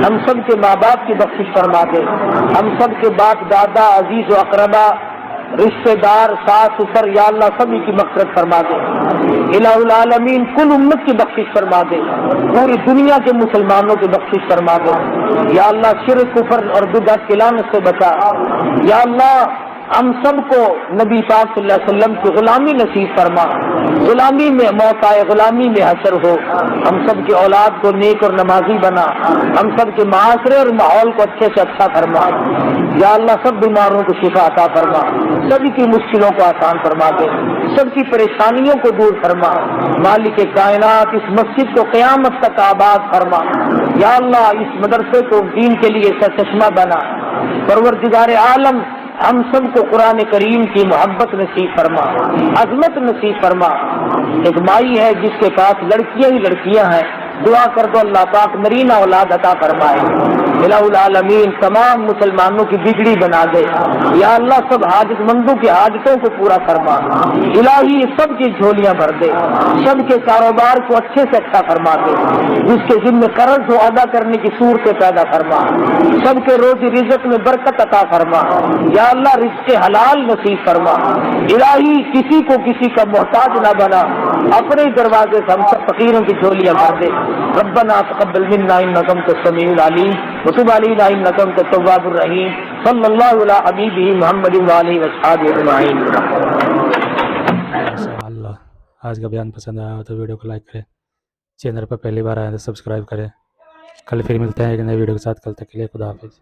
ہم سب کے ماں باپ کی بخشش فرما دے، ہم سب کے باپ دادا عزیز و اقربا رشتہ دار ساس سسر یا اللہ سبھی کی مغفرت فرما دے. الہ العالمین کل امت کی بخشش فرما دے، پوری دنیا کے مسلمانوں کی بخشش فرما دے. یا اللہ شرک کفر اور بدعت کی لعنت سے بچا. یا اللہ ہم سب کو نبی پاک صلی اللہ علیہ وسلم کی غلامی نصیب فرما، غلامی میں موت آئے، غلامی میں حشر ہو. ہم سب کی اولاد کو نیک اور نمازی بنا، ہم سب کے معاشرے اور ماحول کو اچھے سے اچھا فرما. یا اللہ سب بیماروں کو شفا عطا فرما، سبھی کی مشکلوں کو آسان فرما دے، سب کی پریشانیوں کو دور فرما. مالک کائنات اس مسجد کو قیامت تک آباد فرما. یا اللہ اس مدرسے کو دین کے لیے سرچشمہ بنا. پروردگار عالم ہم سب کو قرآن کریم کی محبت نصیب فرما، عظمت نصیب فرما. ایک مائی ہے جس کے پاس لڑکیاں ہی لڑکیاں ہیں، دعا کر دو اللہ پاک نرینہ اولاد عطا فرمائے. الہ العالمین تمام مسلمانوں کی بگڑی بنا دے. یا اللہ سب حاجت مندوں کی حاجتوں کو پورا فرما. الہی سب کی جھولیاں بھر دے، سب کے کاروبار کو اچھے سے اچھا فرما دے. جس کے ذمہ قرض ہو ادا کرنے کی صورتیں پیدا فرما. سب کے روزی رزق میں برکت عطا فرما. یا اللہ رزق حلال نصیب فرما. الہی کسی کو کسی کا محتاج نہ بنا، اپنے دروازے سے ہم سب فقیروں کی جھولیاں بھر دے. ربنا تقبل منا انک انت السمیع العلیم وتب علینا انک انت التواب الرحیم. صلی اللہ علی حبیبہ محمد وآلہ وصحبہ اجمعین. اللہ آج کا بیان پسند آیا ہو تو ویڈیو کو لائک کریں، چینل پر پہلی بار آئے تو سبسکرائب کریں. کل پھر ملتے ہیں ایک نئے ویڈیو کے ساتھ. کل تک کے لیے خدا حافظ.